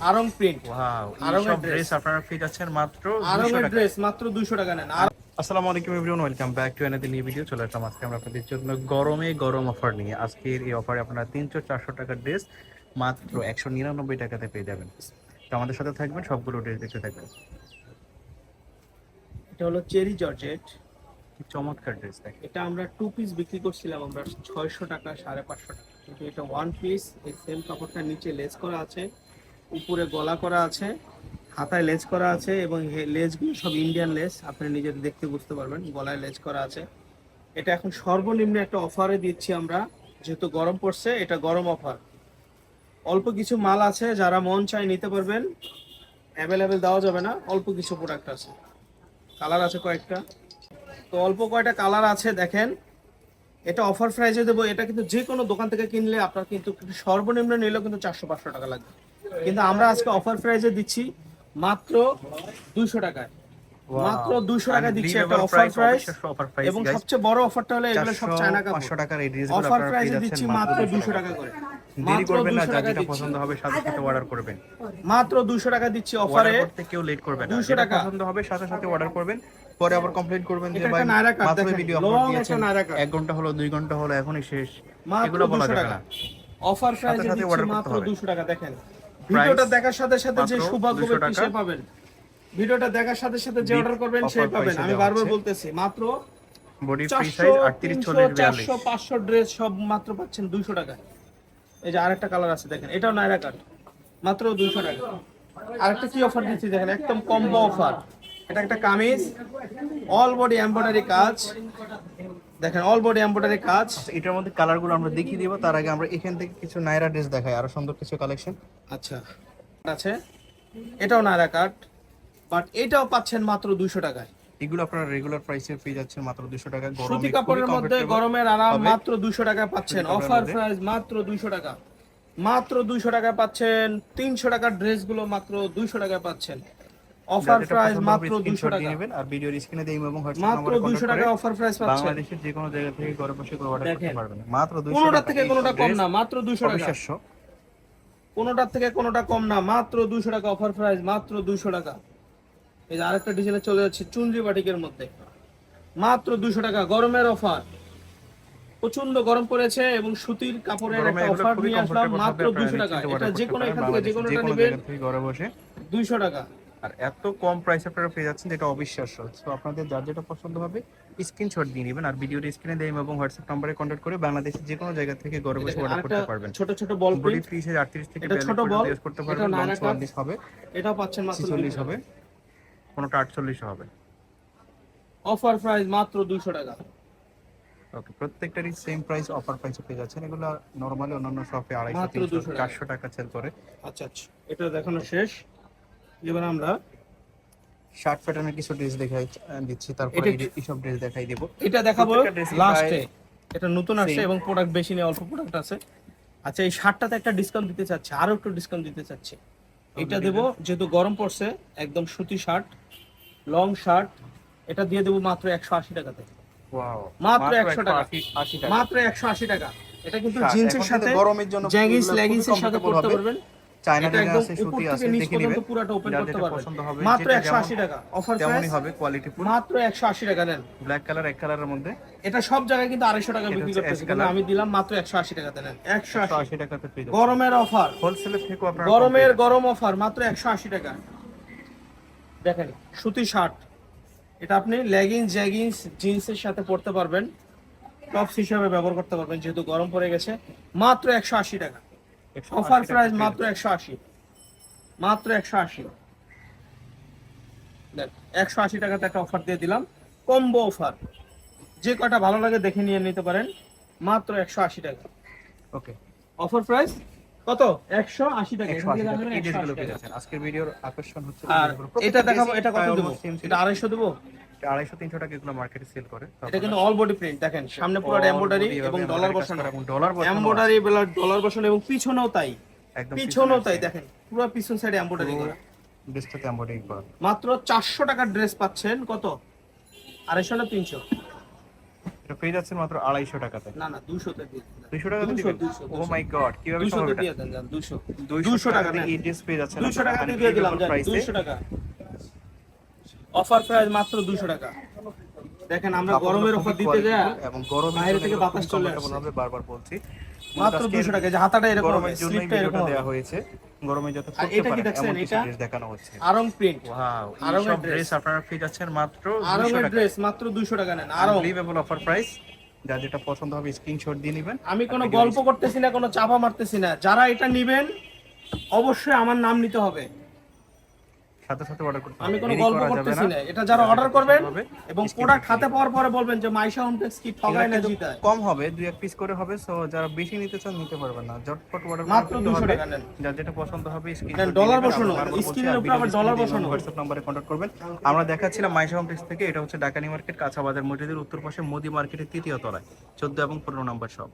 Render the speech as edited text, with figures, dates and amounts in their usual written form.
Aarong print. Wow, Aarong সব dress dress আপনারা পেয়ে যাচ্ছেন মাত্র আরং 200 এর টাকা। ড্রেস মাত্র 200 টাকা নেন। আসসালামু আলাইকুম everyone, welcome back to another new video. চলে আসলাম আজকে আমরা আপনাদের জন্য গরমে গরম অফার নিয়ে। আজকের এই অফারে আপনারা 300-400 টাকার ড্রেস মাত্র 199 টাকাতে পেয়ে যাবেন। তো আমাদের সাথে থাকবেন, সবগুলো ড্রেস দেখতে থাকবেন। এটা হলো চেরি জর্জেট। কি চমৎকার ড্রেস দেখেন। এটা আমরা 2 পিস বিক্রি করছিলাম আমরা 600 টাকা 550 টাকা, কিন্তু এটা 1 পিস। এই সেম কাপড়টা নিচে লেস করা আছে, উপরে গলা করা আছে, হাতায় লেস করা আছে, এবং লেসগুলো সব ইন্ডিয়ান লেস। আপনি নিজে দেখতে বুঝতে পারবেন, গলায় লেস করা আছে। এটা এখন সর্বনিম্ন একটা অফারে দিচ্ছি আমরা, যেহেতু গরম পড়ছে। এটা গরম অফার, অল্প কিছু মাল আছে, যারা মন চায় নিতে পারবেন। অ্যাভেলেবেল দেওয়া যাবে না, অল্প কিছু প্রোডাক্ট আছে, কালার আছে কয়েকটা। তো অল্প কয়টা কালার আছে দেখেন। এটা অফার প্রাইসে দেবো। এটা কিন্তু যে কোনো দোকান থেকে কিনলে আপনার কিন্তু সর্বনিম্ন নিলেও কিন্তু 400-500 টাকা লাগবে, কিন্তু আমরা আজকে অফার প্রাইসে দিচ্ছি মাত্র 200 টাকায়। মাত্র 200 টাকা দিচ্ছি, একটা অফার প্রাইস। এবং সবচেয়ে বড় অফারটা হলো এগুলো সব চায়না কাপড়। 500 টাকার এই ড্রেসগুলো অফার আপনারা পেয়ে প্রাইসে যাচ্ছেন দিচ্ছি মাত্র মাত্র 200 200 টাকা টাকা করে। দেরি মাত্র করবেন না, 200 যার টাকা যেটা দিচ্ছি, পছন্দ হবে সাথে সাথে অর্ডার করবেন। মাত্র 200 টাকা দিচ্ছি অর্ডার অফারে। করতে কেউ লেট করবেন না, 200 যেটা টাকা। পছন্দ হবে সাথে সাথে অর্ডার করবেন। পরে আবার কমপ্লেইন করবেন যে এটা ভাই একটা নায়রা কাট মাত্র দেখেন, ভিডিও লং আপলোড একটা দিয়েছেন, নায়রা কাট। 1 ঘন্টা হলো 2 ঘন্টা হলো এখনই শেষ, মাত্র এগুলো বলা 200 যাবে টাকা না। অফার প্রাইসে সাথে দিচ্ছি অর্ডার করতে মাত্র হবে। 200 টাকা। দেখেন প্রাইস ভিডিওটা দেখার সাথে সাথে যে মাত্র সৌভাগ্য 200 ব্যক্তি টাকা। সে পাবেন। ভিডিওটা দেখার সাথে সাথে যে বিগ অর্ডার করবেন সে অফার পাবেন। প্রাইসে আমি দেওয়া বারবার হচ্ছে। বলতেছি, মাত্র বডি ফ্রি 400, সাইজ 38, 300, 40, 42। 400, 500 ড্রেস সব মাত্র পাচ্ছেন 200 টাকায়। এই যে আরেকটা কালার আছে দেখেন, এটাও নায়রা কাট, মাত্র 200 টাকা। আরেকটা কি অফার দিচ্ছি দেখেন, একদম কম্বো অফার। এটা একটা কামিজ, অল বডি এমব্রয়ডারি কাজ। দেখেন অল বডি এমব্রয়ডারি কাজ। আচ্ছা, এটার মধ্যে কালারগুলো আমরা দেখিয়ে দিব, তার আগে আমরা এখান থেকে কিছু নায়রা ড্রেস দেখাই, আরো সুন্দর কিছু কালেকশন আচ্ছা আছে, এটাও নায়রা কাট, বাট এটাও পাচ্ছেন মাত্র 200 টাকায়। এগুলো আপনারা রেগুলার প্রাইসে পেয়ে যাচ্ছেন মাত্র 200 টাকা। সুতি গরমে খুবই কাপড়ের মধ্যে কমফোর্টেবল গরমের আরাম, হবে। মাত্র 200 টাকায় পাচ্ছেন। সুতি কাপড়ের অফার মধ্যে প্রাইস মাত্র 200 টাকা। মাত্র 200 টাকায় পাচ্ছেন। 300 টাকার ড্রেসগুলো মাত্র 200 টাকায় পাচ্ছেন। অফার যাদের প্রাইস পছন্দ হবে মাত্র 200 স্ক্রিনশট দিয়ে টাকা। নেবেন, আর ভিডিওর স্ক্রিনে দিয়ে ইমো এবং হোয়াটসঅ্যাপ মাত্র নম্বরে 200 কন্টাক্ট করে টাকায় অফার প্রাইস পাচ্ছেন। বাংলাদেশের যে কোনো জায়গা থেকে ঘরে বসে করে অর্ডার করতে দেখেন পারবেন মাত্র 200 কোনোটা টাকা। থেকে কোনোটা কম না, মাত্র 200 টাকা। অবিশ্বাস্য। কোনোটার থেকে কোনোটা কম না, মাত্র 200 টাকা অফার প্রাইস, মাত্র 200 টাকা। এই যে আরেকটা ডিজাইনে চলে যাচ্ছে চুনরি বাটিকের মধ্যে, মাত্র 200 টাকা। গরমের অফার, প্রচন্ড গরম পড়েছে এবং সুতির কাপড়ের গরমে একটা এগুলো অফার খুবই নিয়ে আসলাম কমফোর্টেবল হবে, মাত্র আপনারা 200 টাকা। নিশ্চিন্তে এটা অর্ডার যে করতে কোনো পারেন এখান থেকে যে বাংলাদেশের যে কোনোটা কোনো নেবেন জায়গা থেকে ঘরে বসে। 200 টাকা। আর এত কম প্রাইসে আপনারা পেয়ে যাচ্ছেন, যেটা অবিশ্বাস্য। তো আপনাদের যার যেটা পছন্দ হবে স্ক্রিনশট দিয়ে নেবেন, আর ভিডিওর স্ক্রিনে দিয়ে এবং হোয়াটসঅ্যাপ নম্বরে কন্ট্যাক্ট করে বাংলাদেশের যে কোনো জায়গা থেকে ঘরে বসে অর্ডার আরেকটা করতে পারবেন। ছোট ছোট বল বডি প্রিন্ট, ফ্রি সাইজ 38 থেকে এটা 42 ছোট পর্যন্ত বল, ইউজ করতে এটা পারবেন। লং নায়রা কাট, 44 হবে, এটাও পাচ্ছেন মাত্র 46 200 হবে, টাকা। কোনোটা 48 হবে। অফার প্রাইস মাত্র 200 টাকা। ওকে, প্রত্যেকটারই সেম প্রাইস অফার প্রাইসে পেয়ে যাচ্ছেন। এগুলো নরমালি অন্যান্য শপে 250, মাত্র 300, 200 টাকা। 400 টাকা সেল করে। আচ্ছা আচ্ছা, এটা দেখানো শেষ। এবার আমরা শার্ট প্যাটার্নের কিছু ড্রেস দেখাই দিচ্ছি, তারপরে এইসব ড্রেস দেখাই দিব। এটা দেখাবো প্রত্যেকটা ড্রেসই লাস্টে। প্রায় এটা নতুন আসছে same। এবং প্রোডাক্ট বেশি নেই, অল্প প্রোডাক্ট আছে। আচ্ছা, এই শার্টটাতে একটা ডিসকাউন্ট দিতে চাচ্ছে, আরো একটু ডিসকাউন্ট দিতে চাচ্ছে। এটা দেবো, যেহেতু গরম পড়ছে, একদম সুতি শার্ট, লং শার্ট। এটা দিয়ে দেবো মাত্র 180 টাকাতে। ওয়াও, মাত্র 100 টাকা, 80 টাকা। মাত্র 180 টাকা। এটা কিন্তু শার্ট, জিন্সের এখন সাথে, কিন্তু গরমের জন্য জ্যাগিংস এগুলো খুবই লেগিংসের সাথে comfortable পরতে হবে। পারবেন। চায়না এটা লেগিং একদম আছে, উপর সুতি থেকে আছে, নিচ দেখে পর্যন্ত নেবেন। পুরোটা ওপেন যার করতে যেটা পারবেন। পছন্দ হবে, মাত্র যেটা 180 টাকা অফার তেমনই প্রাইস। হবে, কোয়ালিটি ফুল। মাত্র 180 টাকা নেন। ব্ল্যাক কালার, এক কালারের মধ্যে। এটা সব জায়গায় কিন্তু 250 টাকা এটা বিক্রি হচ্ছে করতেছে, ash কিন্তু color। আমি দিলাম মাত্র 180 টাকাতে নেন। 180 180 টাকাতে পেয়ে যাচ্ছেন। গরমের অফার, হোলসেলের থেকেও আপনারা গরমের গরম অফার, মাত্র 180 টাকা। দেখেন সুতি শার্ট, এটা আপনি লেগিংস জ্যাগিংস জিন্সের সাথে পরতে পারবেন, টপস হিসেবে ব্যবহার করতে পারবেন, যেহেতু গরম পড়ে গেছে। মাত্র 180 টাকা অফার প্রাইস, মাত্র 180, মাত্র 180। দেখ 180 টাকাতে একটা অফার দিয়ে দিলাম, কম্বো অফার। যে কটা ভালো লাগে দেখে নিয়ে নিতে পারেন, মাত্র 180 টাকা। ওকে, অফার প্রাইস কত? 180 টাকা। 180 টাকা এই ড্রেসগুলো পেয়ে যাচ্ছেন। আজকের ভিডিওর আকর্ষণ হচ্ছে আর এটা দেখাবো, এটা কত দেবো? এটা 250 দেবো। 250-300 টাকা এগুলো মার্কেটে সেল করে। এটা কিন্তু অল বডি প্রিন্ট, দেখেন সামনে পুরো এমব্রয়ডারি এবং ডলার বসানো, ডলার বসানো এমব্রয়ডারি ডলার বসানো, এবং পিছনেও তাই, একদম পিছনেও তাই। দেখেন পুরো পিছন সাইডে এমব্রয়ডারি করা। ড্রেসটাতে এমব্রয়ডারি করা। মাত্র 400 টাকার ড্রেস পাচ্ছেন কত? 250 না 300? এটা পেয়ে যাচ্ছেন মাত্র 250 টাকাতে। না না 200 তে দিয়ে দেন। 200 টাকাতে 200 দিবেন? 200 ও মাই গড, কিভাবে 200 সম্ভব তে এটা? দিয়ে দেন জান 200 200 টাকা টাকাতে নেন। এই ড্রেস পেয়ে যাচ্ছেন 200 টাকা আপনারা দিয়ে দিলাম জান, প্রাইসে। 200 টাকা অফার প্রাইস মাত্র 200 টাকা। দেখেন আমরা গরমের অফার দিতে যায় এবং গরমের বাইরে জন্য থেকে এগুলো বাতাস খুবই চলে comfortable আসে। হবে, বারবার বলছি। মাত্র আজকের 200 টাকা, যে হাতাটা এরকম হবে, গরমের জন্যই স্লিপটা এরকম ভিডিওটা হবে। দেওয়া হয়েছে, গরমে যাতে আর পড়তে এটা কি পারেন দেখছেন, এমন কিছু এটা ড্রেস দেখানো হচ্ছে। আরং প্রিন্ট, ওয়াও, আরং এইসব এর ড্রেস ড্রেস, আপনারা পেয়ে যাচ্ছেন মাত্র আরং 200 এর টাকা। ড্রেস মাত্র 200 টাকা নেন। Aarong, unbelievable offer price. যার যেটা পছন্দ হবে স্ক্রিনশট দিয়ে নেবেন। আমি কোনো ভিডিও গল্প করতেছি না, কোনো চাপা মারতেছি না। যারা এটা নেবেন অবশ্যই আমার নাম নিতে হবে, সাথে সাথে অর্ডার করতে হবে, আমি কোনো দেরি গল্প করা যাবে করতেছি না। এটা যারা যার অর্ডার যেটা করবেন পছন্দ হবে, এবং screenshot প্রোডাক্ট দিয়ে হাতে নেবেন। পাওয়ার পরে বলবেন যে মাইশা হোমটেক্স কি ঠগায় না এগুলো কিন্তু জিতায়। কম হবে, 2-1 পিস করে হবে, সো যারা বেশি নিতে চান নিতে পারবেন না, ঝটপট অর্ডার মাত্র করতে 200 হবে। টাকা নেন। যার যেটা পছন্দ হবে নেন, স্ক্রিনশট ডলার বসানো, স্ক্রিনের উপরে আবার ডলার বসানো। হোয়াটসঅ্যাপ নম্বরে কন্টাক্ট করবেন। আমরা দেখাচ্ছিলাম মাইশা হোম টেক্স থেকে। এটা হচ্ছে ঢাকা নিউ মার্কেট, কাঁচা বাজার, মসজিদের উত্তর পাশে, মোদি মার্কেটের 3য় তলায়, 14 এবং 15 নম্বর শপ।